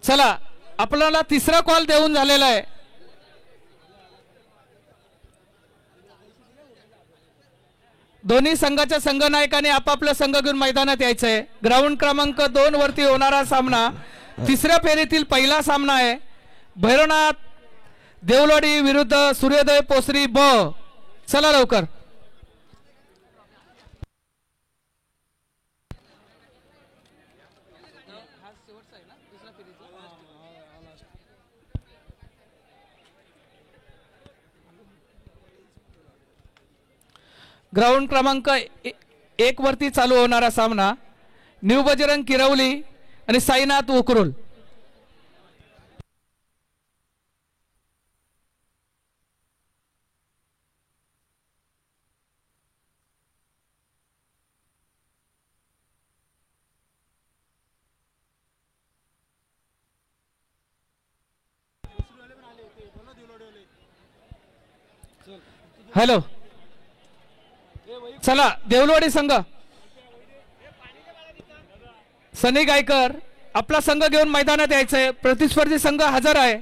चला आपल्याला तिसरा कॉल देऊन झालेला आहे। दोन्ही संघाच्या संघनायकांनी आपापला संघ घेऊन मैदानात यायचंय। ग्राउंड क्रमांक 2 वरती होणारा सामना तिसऱ्या फेरीतील पहिला सामना आहे। भैरवनाथ देवलवाडी विरुद्ध सूर्योदय पोसरी ब। चला लवकर। ग्राउंड क्रमांक 1 वरती चालू होणारा सामना न्यू बजरंग किरवली आणि साईनाथ उकरुल। हॅलो चला देवलवाडी संघ सनी गायकर आपला संघ घेऊन मैदानात यायचंय। प्रतिस्पर्धी संघ हजर आहे।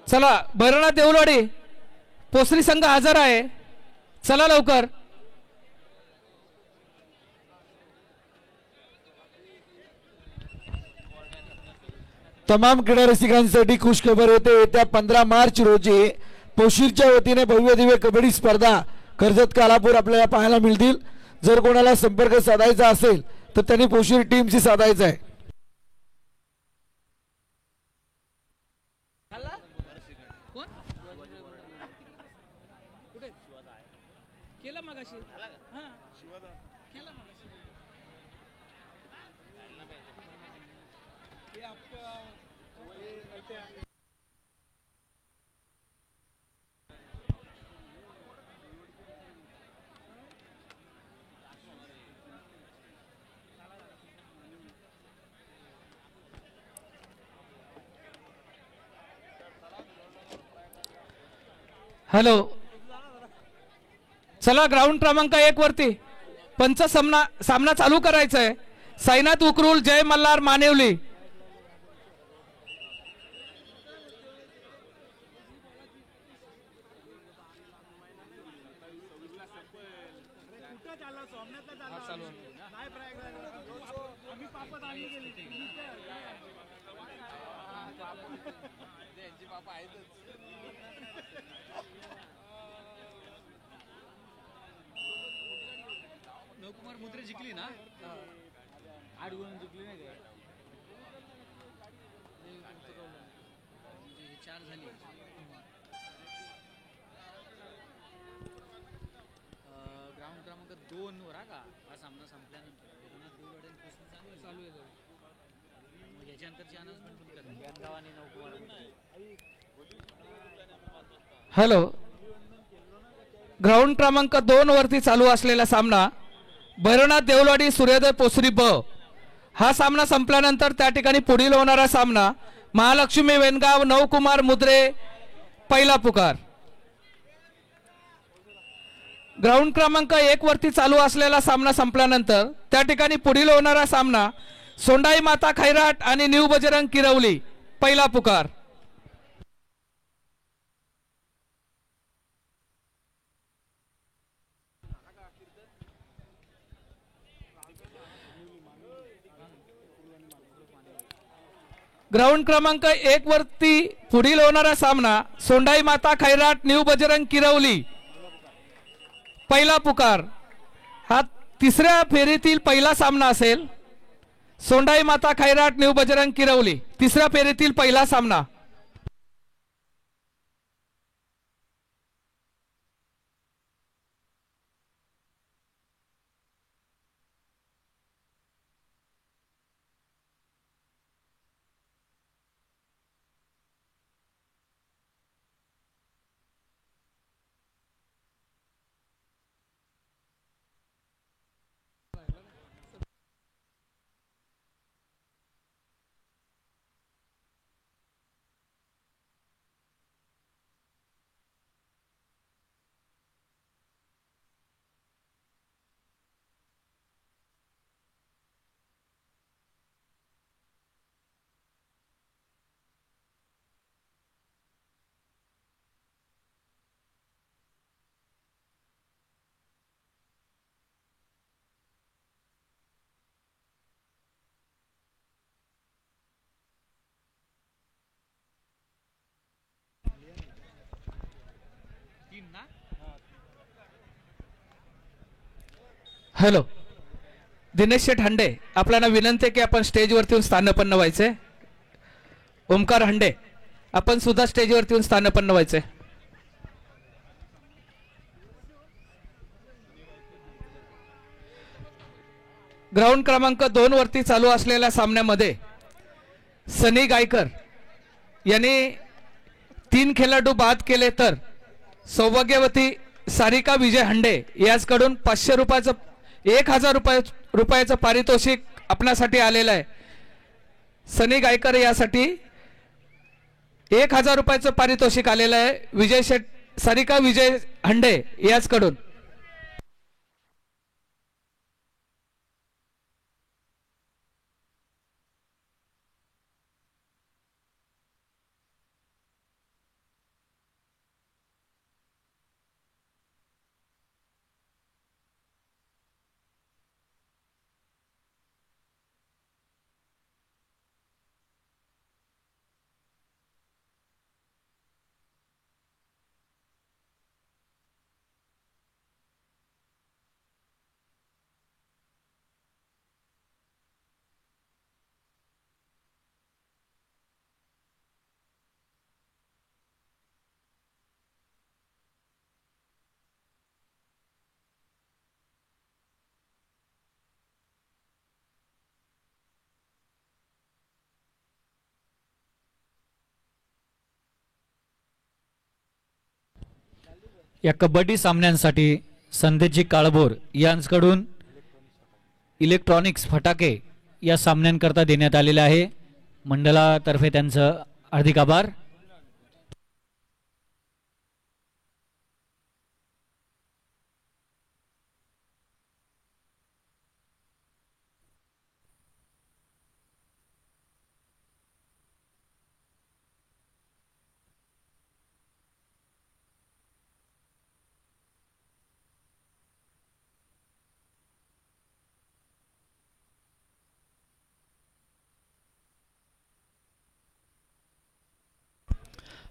चला भैरवनाथ देवलवाडी पोसरी संघ हजर आहे। चला लवकर। तमाम क्रीडा रसिकांसाठी खुश खबर होते। येत्या 15 मार्च रोजी पोशीरच्या वतीने भव्य दिव्य कबड्डी स्पर्धा कर्जत कालापूर आपल्याला पाहायला मिळतील। जर कोणाला संपर्क साधायचा असेल तर त्यांनी पोशीर टीमशी साधायचा आहे। हॅलो चला ग्राउंड क्रमांक 1 वरती पंच सामना चालू करायचा आहे। साईनाथ उकरुल जय मल्हार मानेवली। नवकुमार मुद्रे जिंकली ना 8 गुण जिंकली नाही काय 4 झाली। ग्राउंड क्रमांक 2 वर का हा सामना संपल्यानंतर चालू आहे। मग याच्यानंतरची अनाउन्समेंट पण करा गाव आणि नवकुमार हॅलो ग्राउंड क्रमांक 2 वरती चालू असलेला सामना भैरवनाथ देवलवाडी सूर्योदय पोसरी ब। हा सामना संपल्यानंतर त्या ठिकाणी पुढील होणारा सामना महालक्ष्मी वेनगाव नवकुमार मुद्रे पहिला पुकार। ग्राउंड क्रमांक 1 वरती चालू असलेला सामना संपल्यानंतर त्या ठिकाणी पुढील होणारा सामना सोंडाई माता खैराट आणि न्यू बजरंग किरवली पहिला पुकार। ग्राउंड क्रमांक 1 वरती पुढील होणारा सामना सोंडाई माता खैराट न्यू बजरंग किरवली पहिला पुकार। हा तिसऱ्या फेरीतील पहिला सामना असेल। सोंडाई माता खैराट न्यू बजरंग किरवली तिसऱ्या फेरीतील पहिला सामना। तीन ना हॅलो, दिनेश शेठ हंडे, आपल्याला विनंती आहे की आपण स्टेजवरती येऊन स्थानपन्न व्हायचंय. ओमकार हंडे, आपण सुद्धा स्टेजवरती येऊन स्थानपन्न व्हायचंय. ग्राउंड क्रमांक 2 वरती चालू असलेल्या सामन्यामध्ये सनी गायकर यांनी 3 खेळाडू बाद केले तर सौभाग्यवती सारिका विजय हंडे याचकडून 500 रुपयाचं 1000 रुपयाचं पारितोषिक आपणासाठी आलेलं आहे. सनी गायकर यासाठी 1000 रुपयाचं पारितोषिक आलेलं आहे विजय शेठ सारिका विजय हंडे याचकडून. या कबड्डी सामन्यांसाठी संदेशजी काळभोर यांच्याकडून इलेक्ट्रॉनिक्स फटाके या सामन्यांकरता देण्यात आलेले आहे. मंडळातर्फे त्यांचं हार्दिक आभार.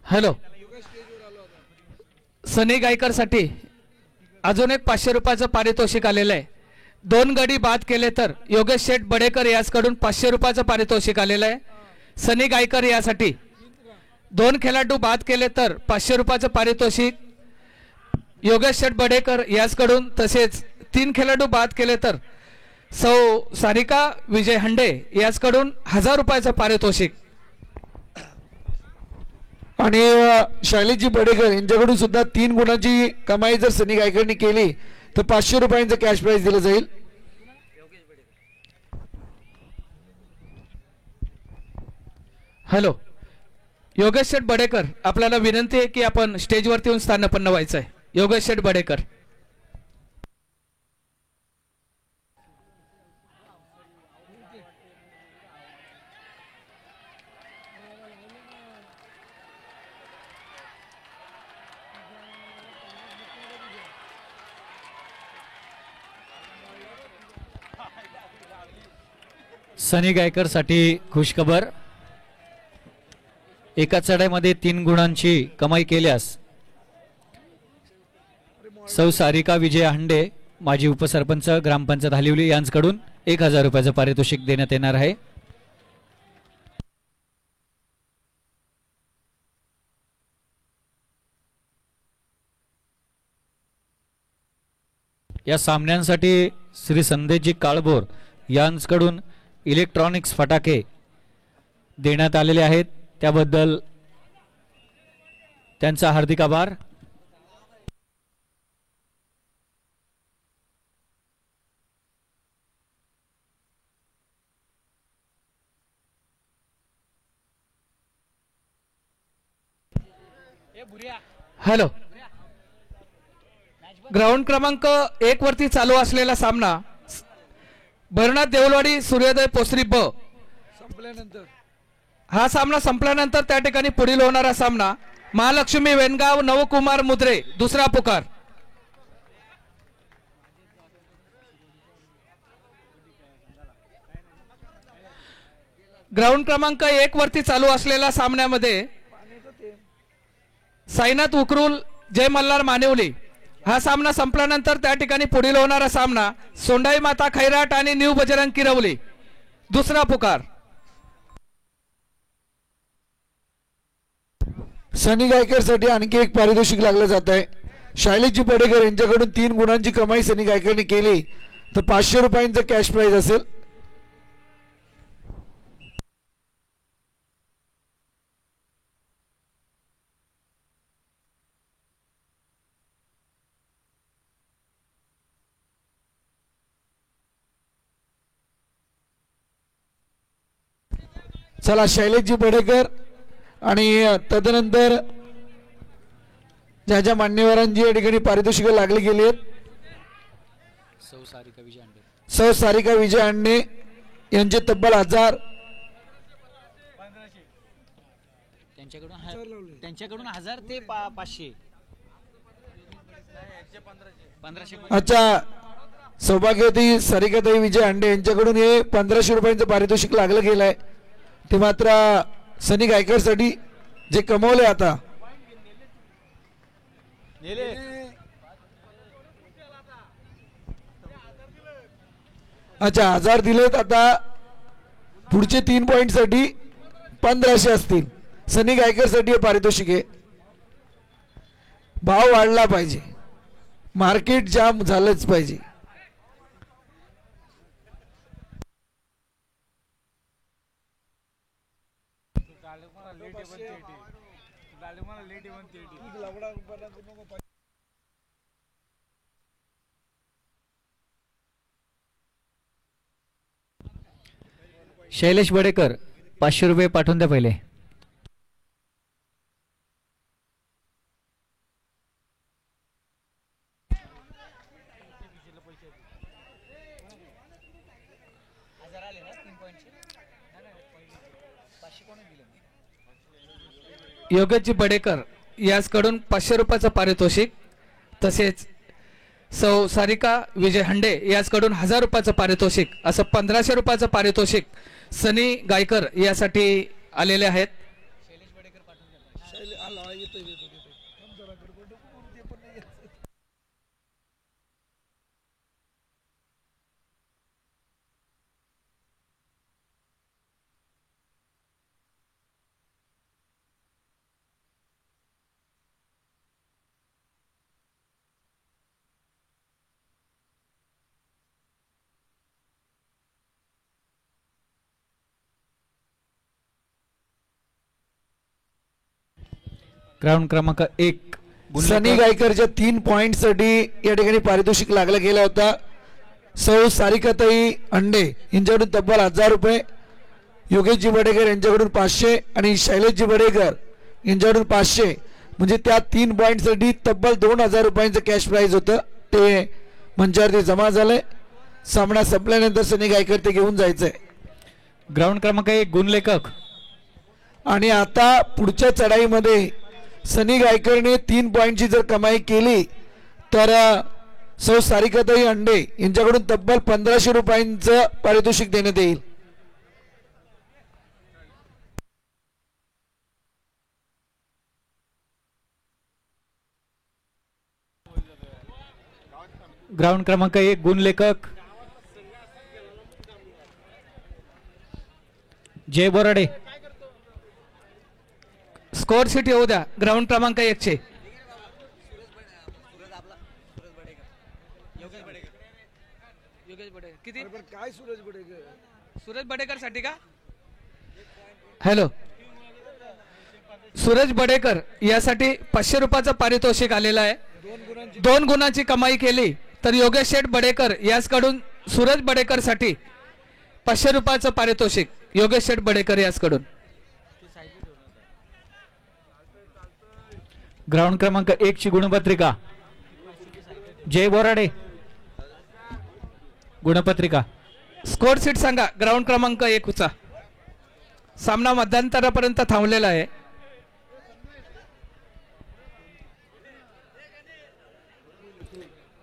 हॅलो, सनी गायकरसाठी अजून एक 500 रुपयाचं पारितोषिक आलेलं आहे. 2 गडी बाद केले तर योगेश शेठ बडेकर याचकडून 500 रुपयाचं पारितोषिक आलेलं आहे. सनी गायकर यासाठी 2 खेळाडू बाद केले तर 500 रुपयाचं पारितोषिक योगेश शेठ बडेकर याचकडून, तसेच 3 खेळाडू बाद केले तर सौ सारिका विजय हंडे याचकडून 1000 रुपयाचं पारितोषिक. आणि शैलेशजी बडेकर यांच्याकडून सुद्धा 3 गुणाची कमाई जर सनी गायकरनी केली तर 500 रुपयांचं कॅश प्राइज दिलं जाईल. हॅलो, योगेश शेठ बडेकर, आपल्याला विनंती आहे की आपण स्टेजवरती येऊन स्थानापन्न व्हायचं आहे. योगेश शेठ बडेकर. सनी गायकरसाठी खुशखबर. एका चढाईमध्ये 3 गुणांची कमाई केल्यास सौ सारिका विजय हंडे माजी उपसरपंच ग्रामपंचायत हलिवली यांच्याकडून 1000 रुपयाचं पारितोषिक देण्यात येणार आहे. या सामन्यांसाठी श्री संदेशजी काळभोर यांच्याकडून इलेक्ट्रॉनिक्स फटाके देण्यात आलेले आहेत. त्याबद्दल त्यांचा हार्दिक आभार. हॅलो, ग्राउंड क्रमांक 1 वरती चालू असलेला सामना भरनाथ देवलवाडी सूर्योदय पोसरी ब संपल्यानंतर हा सामना संपल्यानंतर त्या ठिकाणी पुढील होणारा सामना महालक्ष्मी वेनगाव नवकुमार मुद्रे दुसरा पुकार. ग्राउंड क्रमांक 1 वरती चालू असलेल्या सामन्यामध्ये साईनाथ उकरुल जय मल्हार मानिवली. हा सामना संपल्यानंतर त्या ठिकाणी पुढील होणारा सामना सोंडाई माता खैराट आणि न्यू बजरंग किरवली. दुसरा पुकार. सनी गायकर साठी आणखी एक पारितोषिक लागलं जात आहे. शैलेशजी बडेकर यांच्याकडून 3 गुणांची कमाई सनी गायकरने केली तर 500 रुपयांचं कॅश प्राइज असेल. चला शैलेशजी बडेकर आणि तदनंतर ज्या ज्या मान्यवरांची या ठिकाणी पारितोषिकं लागली गेली आहेत. सौ सारिका विजय अंडे. सौ सारिका विजय अंडे यांचे तब्बल 1000. त्यांच्याकडून 1000 ते 500. 1500. अच्छा, सौभाग्यवती सारिकाताई विजय अंडे यांच्याकडून हे 1500 रुपयांचं पारितोषिक लागलं गेलं आहे. ते मात्र सनी गायकर साठी जे कमवले आता. अच्छा 1000 दिलेत. आता पुढचे 3 पॉइंट साठी 1500 असतील. सनी गायकर साठी हे पारितोषिक आहे. भाव वाढला पाहिजे, मार्केट जाम झालंच पाहिजे. शैलेश बडेकर 500 रुपये पाठवून द्या पहिले. योगेशजी बडेकर याचकडून 500 रुपयाचं पारितोषिक. तसेच सौ सारिका विजय हंडे याचकडून 1000 रुपयाचं पारितोषिक, असं 1500 रुपयाचं पारितोषिक सनी गायकर यासाठी आलेले आहेत. ग्राउंड क्रमांक 1 सनी गायकरच्या 3 पॉइंट साठी या ठिकाणी पारितोषिक लागला गेला होता. सौ सारिकाताई अंडे यांच्याकडून तब्बल 1000 रुपये, योगेशजी बडेकर यांच्याकडून 500 आणि शैलेशजी बडेकर यांच्याकडून 500, म्हणजे त्या 3 पॉइंट साठी तब्बल 2000 रुपयांचं कॅश प्राइज होतं. ते मंचावरती जमा झालंय. सामना संपल्यानंतर सनी गायकर ते घेऊन जायचंय. ग्राउंड क्रमांक 1 गुणलेखक. आणि आता पुढच्या चढाईमध्ये सनी गायकरने 3 पॉइंटची जर कमाई केली तर सौ सारिकाताई अंडे यांच्याकडून तब्बल 1500 रुपयांचं पारितोषिक देण्यात येईल. ग्राउंड क्रमांक 1 गुणलेखक जय बोराडे. स्कोअर शीट येऊ द्या ग्राउंड क्रमांक 1 चे. किती काय सूरज बडेकर? सूरज बडेकर साठी का? हॅलो, सूरज बडेकर यासाठी 500 रुपयाचं पारितोषिक आलेलं आहे. 2 गुणांची कमाई केली तर योगेश शेठ बडेकर याचकडून सूरज बडेकर साठी 500 रुपयाचं पारितोषिक योगेश शेठ बडेकर याचकडून. ग्राउंड क्रमांक 1 ची गुणपत्रिका जय बोराडे. गुणपत्रिका स्कोअर शीट सांगा ग्राउंड क्रमांक 1 चा. सामना मध्यंतरापर्यंत थांबलेला आहे.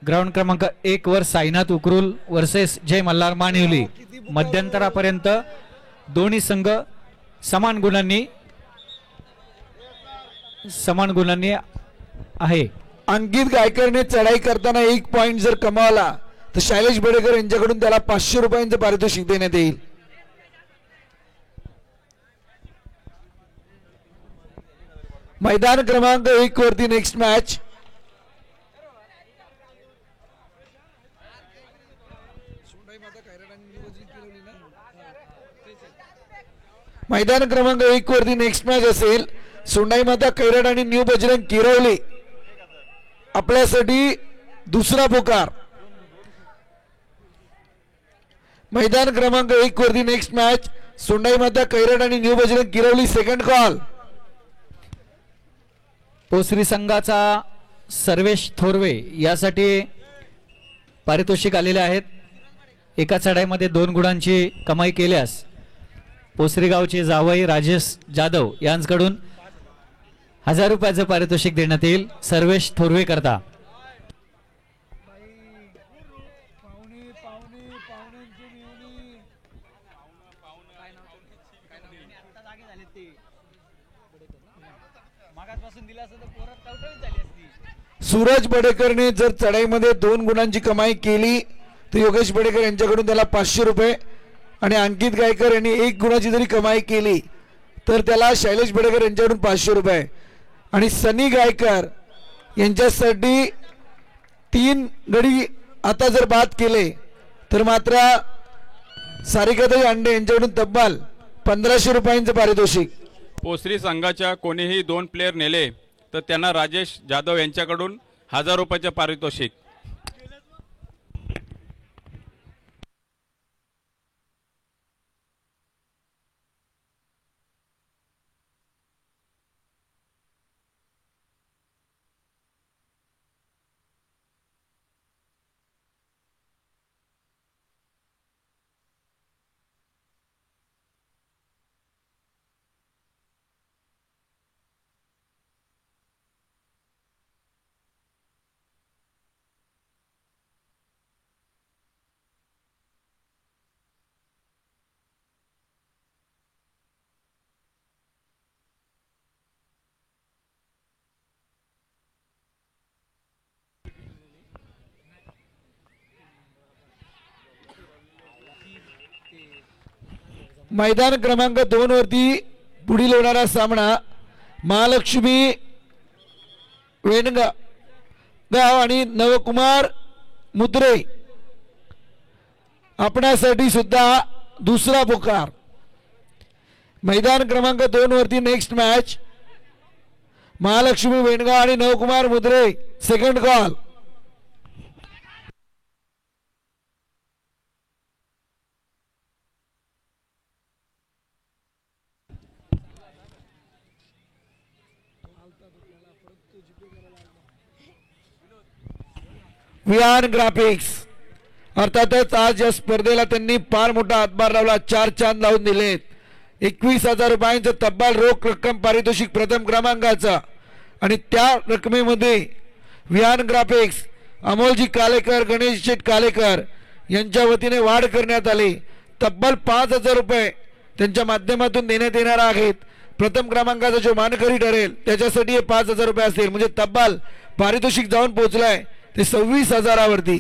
ग्राउंड क्रमांक 1 वर साईनाथ उकरुल वर्सेस जय मल्हार मानिवली. मध्यंतरापर्यंत दोन्ही संघ समान गुणांनी आहे. अंकित गायकरने चढाई करताना 1 पॉइंट जर कमावला तर शैलेश बेडेकर यांच्याकडून त्याला 500 रुपयांचं पारितोषिक देण्यात येईल. मैदान क्रमांक 1 वरती नेक्स्ट मॅच मैदान क्रमांक 1 वरती नेक्स्ट मॅच असेल सोंडाई माता कैराट आणि न्यू बजरंग किरवली. आपल्यासाठी दुसरा पुकार. मैदान क्रमांक 1 वरती नेक्स्ट मॅच सोंडाई माता कैराट आणि new Bajrang Kirwali. Second call. Posari संघाचा सर्वेश थोरवे यासाठी पारितोषिक आलेले आहेत. एका चढाईमध्ये 2 गुणांची कमाई केल्यास पोसरी गावचे जावई राजेश जाधव यांच्याकडून 1000 रुपयाचं पारितोषिक देण्यात येईल सर्वेश थोरवे करता. सूरज बडेकरने जर चढाईमध्ये 2 गुणांची कमाई केली तर योगेश बडेकर यांच्याकडून त्याला 500 रुपये आणि अंकित गायकर यांनी 1 गुणाची जरी कमाई केली तर त्याला शैलेश बडेकर यांच्याकडून 500 रुपये आणि सनी गायकर यांच्यासाठी 3 गडी आता जर बाद केले तर मात्र सारिकाताई अंडे यांच्याकडून तब्बल 1500 रुपयांचं पारितोषिक. पोसरी संघाच्या कोणीही 2 प्लेयर नेले तर त्यांना राजेश जाधव यांच्याकडून 1000 रुपयाचे पारितोषिक. मैदान क्रमांक 2 वरती पुढील होणारा सामना महालक्ष्मी वेणगाव आणि नवकुमार मुद्रे आपणासाठी सुद्धा दुसरा पुकार. मैदान क्रमांक 2 वरती नेक्स्ट मॅच महालक्ष्मी वेणगाव आणि Navkumar Mudre. Second call. Vihan graphics अर्थातच आज या स्पर्धेला त्यांनी फार मोठा हातभार लावला. 4 चांद लावून दिलेत. 21,000 रुपयांचं तब्बल रोख रक्कम पारितोषिक प्रथम क्रमांकाचा आणि त्या रकमेमध्ये विहान ग्राफिक्स अमोलजी कालेकर गणेश शेठ कालेकर यांच्या वतीने वाढ करण्यात आली. तब्बल 5,000 रुपये त्यांच्या माध्यमातून देण्यात येणार आहेत. प्रथम क्रमांकाचा जो मानकरी ठरेल त्याच्यासाठी हे 5,000 रुपये असतील. म्हणजे तब्बल पारितोषिक जाऊन पोहोचलाय ते 26,000 वरती.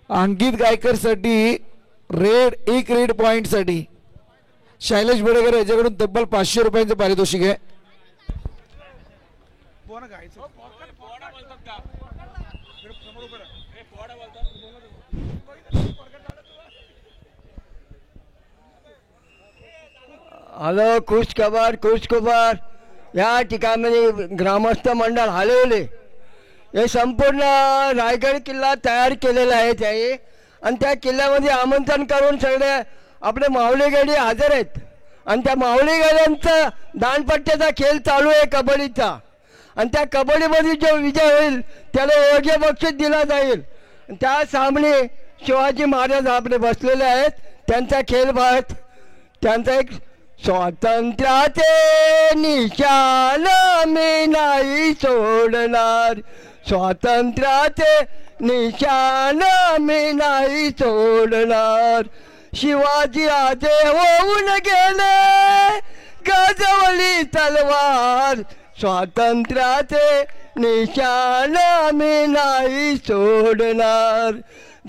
अंकित गायकर साठी एक रेड पॉइंट साठी शैलेश बेडेकर याच्याकडून तब्बल 500 रुपयांचं पारितोषिक आहे. हॅलो, खुश खबर या ठिकाणी ग्रामस्थ मंडळ हलवले. हे संपूर्ण रायगड किल्ला तयार केलेला आहे त्याही, आणि त्या किल्ल्यामध्ये आमंत्रण करून सगळे आपले माऊली गडी हजर आहेत. आणि त्या माऊली गड्यांचा दांडपट्ट्याचा खेळ चालू आहे कबड्डीचा, आणि त्या कबड्डीमध्ये जो विजय होईल त्याला योग्य बक्षीस दिला जाईल. त्या सामने शिवाजी महाराज आपले बसलेले आहेत, त्यांचा खेळ पाहत त्यांचा एक स्वातंत्र्याचे निशाण मी नाही सोडणार, स्वातंत्र्याचे निशाण मी नाही सोडणार. शिवाजी राजे होऊन गेले गाजवली तलवार, स्वातंत्र्याचे निशाण मी नाही सोडणार.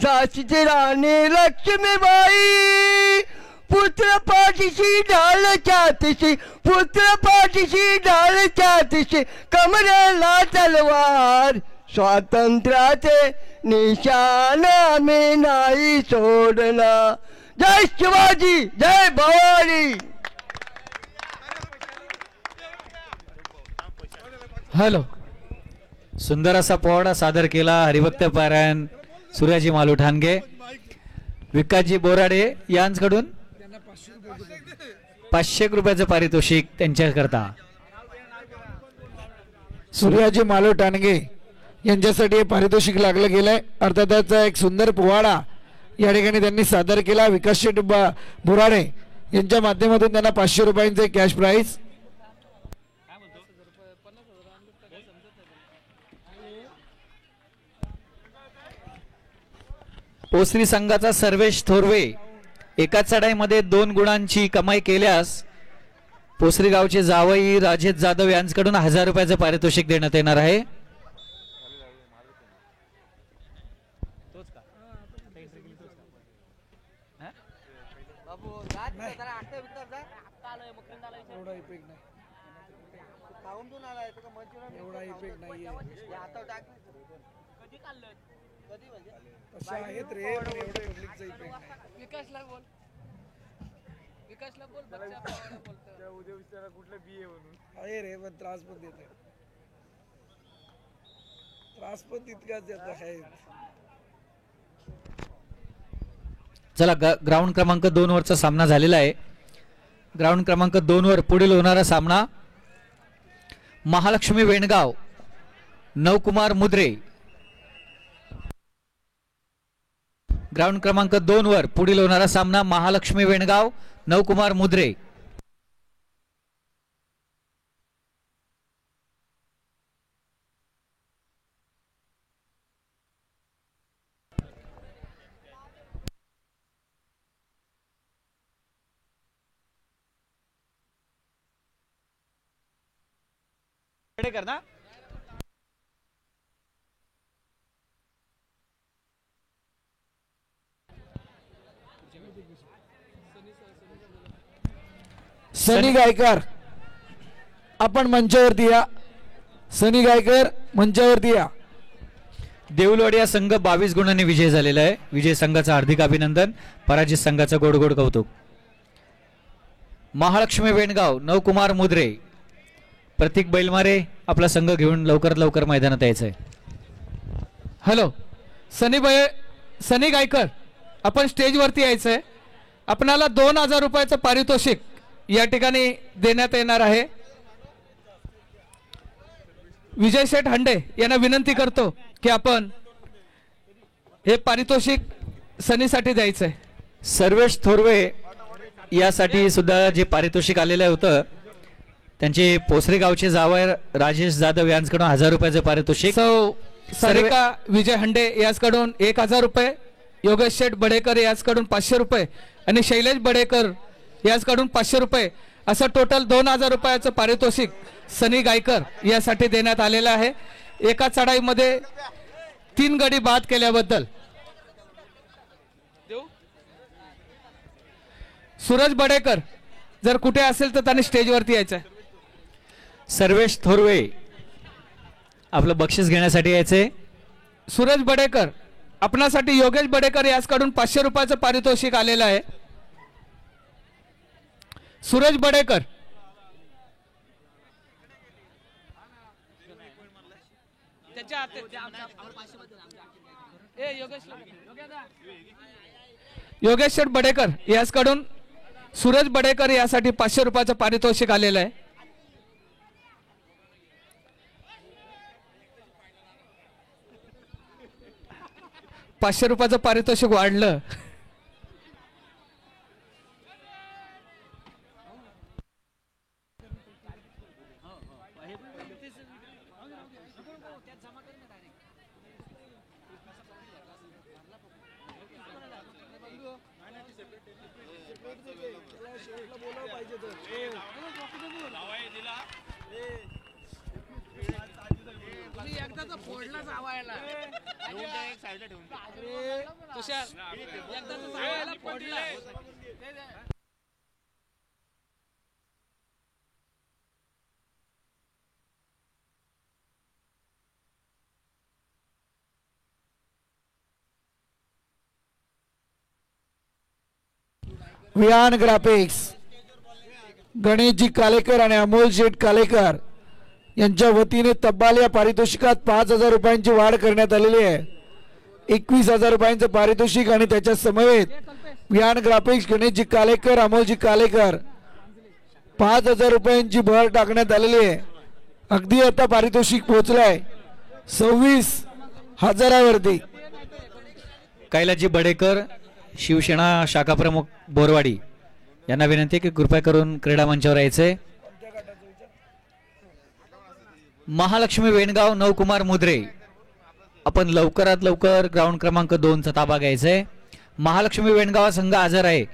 झाशीची राणी लक्ष्मीबाई पुत्र पाठीशी ढाल छातीशी, पुत्र पाठीशी ढाल छातीशी, कमरेला तलवार, स्वातंत्र्याचे निशाण मी नाही सोडणार. जय शिवाजी, जय भवानी. हॅलो, सुंदर असा पोवाडा सादर केला हरिभक्त पारायण सूर्याजी मालू ठाणगे. विकासजी बोराडे यांच्याकडून 500 रुपयाचं पारितोषिक त्यांच्याकरता. सूर्याजी मालो टाणगे यांच्यासाठी हे पारितोषिक लागलं गेलंय. अर्थातचा एक सुंदर पोवाडा या ठिकाणी त्यांनी सादर केला. विकास शेठ बोराडे यांच्या माध्यमातून त्यांना 500 रुपयांचे कॅश प्राइज. ओसरी संघाचा सर्वेश थोरवे एकाच चढाईमध्ये 2 गुणांची कमाई केल्यास पोसरी गावचे जावई राजेश जाधव यांच्याकडून 1000 रुपयाचं पारितोषिक देण्यात येणार आहे. चला, ग्राउंड क्रमांक 2 वरचा सामना झालेला आहे. ग्राउंड क्रमांक 2 वर पुढील होणारा सामना महालक्ष्मी वेणगाव नवकुमार मुद्रे. ग्राउंड क्रमांक 2 वर पुढील होणारा सामना महालक्ष्मी वेणगाव नवकुमार मुद्रे. करना सनी गायकर आपण मंचावरती या. सनी गायकर मंचावरती या. देऊलवाडिया संघ 22 गुणांनी विजय झालेला आहे. विजय संघाचं हार्दिक अभिनंदन, पराजित संघाचं गोड गोड कौतुक. महालक्ष्मी वेणगाव नवकुमार मुद्रे प्रतीक बैलमारे आपला संघ घेऊन लवकरात लवकर मैदानात यायचंय. हॅलो, सनी गायकर आपण स्टेजवरती यायचंय. आपणाला 2000 रुपयाचं पारितोषिक या ठिकाणी देण्यात येणार आहे. विजय शेठ हंडे यांना विनंती करतो की आपण हे पारितोषिक सनीसाठी द्यायचंय. सर्वेश थोरवे यासाठी सुद्धा जे पारितोषिक आलेलं होतं त्यांचे पोसरे गावचे जावई राजेश जाधव यांच्याकडून 1000 रुपयाचं पारितोषिक. सारिका विजय हंडे याचकडून 1000 रुपये, योगेश शेठ बडेकर याचकडून 500 रुपये आणि शैलेश बडेकर याचकडून 500 रुपये असं टोटल 2000 रुपयाचं पारितोषिक सनी गायकर यासाठी देण्यात आलेलं आहे. एका चढाईमध्ये 3 गडी बाद केल्याबद्दल सूरज बडेकर जर कुठे असेल तर त्यांनी स्टेजवरती यायचं आहे. सर्वेश थोरवे आपलं बक्षीस घेण्यासाठी यायचे. सूरज बडेकर आपणासाठी योगेश बडेकर याचकडून 500 रुपयाचं पारितोषिक आलेलं आहे. सूरज बडेकर योगेश शेठ बडेकर याचकडून सूरज बडेकर यासाठी 500 रुपयाचं पारितोषिक आलेलं आहे. ₹500 पारितोषिक वाढलं. वियान ग्राफिक्स गणेशजी कालेकर आणि अमोल शेठ कालेकर यांच्या वतीने तब्बल या पारितोषिकात 5,000 रुपयांची वाढ करण्यात आलेली आहे. 21,000 रुपयांचं पारितोषिक आणि त्याच्या समवेत वियान ग्राफिक्स गणेशजी कालेकर अमोलजी कालेकर 5,000 रुपयांची भर टाकण्यात आलेली आहे. अगदी आता पारितोषिक पोहोचलंय 26,000वरती. कैलाजी बडेकर शिवसेना शाखा प्रमुख बोरवाडी यांना विनंती की कृपया करून क्रीडा मंचावर यायचे. महालक्ष्मी वेणगाव नवकुमार मुद्रे आपण लवकरात लवकर ग्राउंड क्रमांक 2 चा ताबा घ्यायचा. महालक्ष्मी वेणगाव संघ हजर आहे.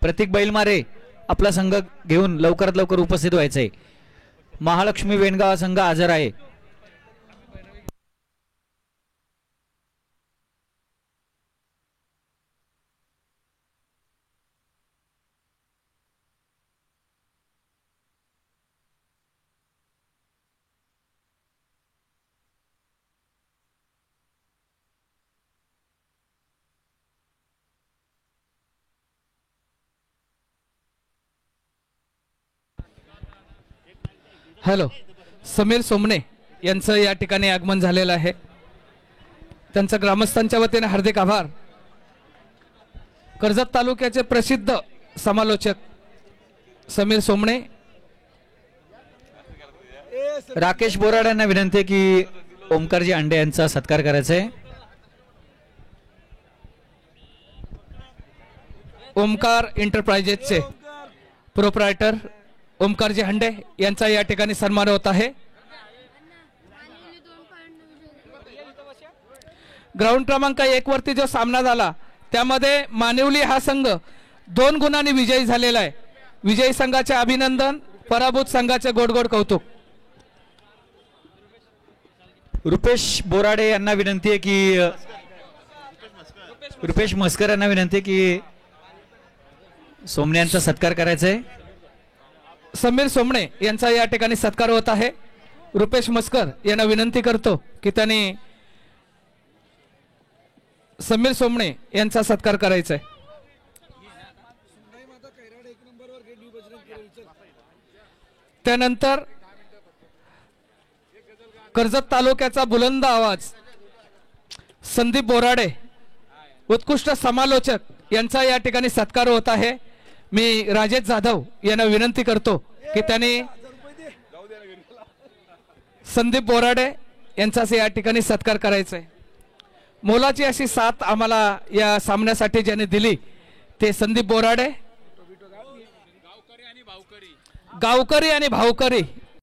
प्रतीक बैलमारे आपला संघ घेऊन लवकरात लवकर उपस्थित व्हायचंय. महालक्ष्मी वेणगाव संघ हजर आहे. हॅलो, समीर सोमणे यांचं या ठिकाणी आगमन झालेलं आहे. त्यांचं ग्रामस्थांच्या वतीने हार्दिक आभार. कर्जत तालुक्याचे प्रसिद्ध समालोचक समीर सोमणे. राकेश बोराड यांना विनंती आहे की ओमकारजी अंडे यांचा सत्कार करायचा आहे. ओमकार एंटरप्राइजेसचे प्रोप्रायटर ओमकारजी हंडे यांचा या ठिकाणी सन्मान होत आहे. ग्राउंड क्रमांक 1 वरती जो सामना झाला त्यामध्ये मानिवली हा संघ 2 गुणांनी विजयी झालेला आहे. विजयी संघाचे अभिनंदन, पराभूत संघाचे गोडगोड कौतुक. रुपेश बोराडे यांना विनंती आहे की रुपेश मस्कर यांना विनंती आहे की सोमणे यांचा सत्कार करायचा आहे. समीर सोमणे यांचा या ठिकाणी सत्कार होत आहे. रुपेश मस्कर यांना विनंती करतो की त्यांनी समीर सोमणे यांचा सत्कार करायचा आहे. त्यानंतर कर्जत तालुक्याचा बुलंद आवाज संदीप बोराडे उत्कृष्ट समालोचक यांचा या ठिकाणी सत्कार होत आहे. मी राजेश जाधव यांना विनंती करतो की त्यांनी संदीप बोराडे यांचा या ठिकाणी सत्कार करायचा आहे. मोलाची अशी साथ आम्हाला या सामन्यासाठी ज्यांनी दिली ते संदीप बोराडे, गावकरी आणि भावकरी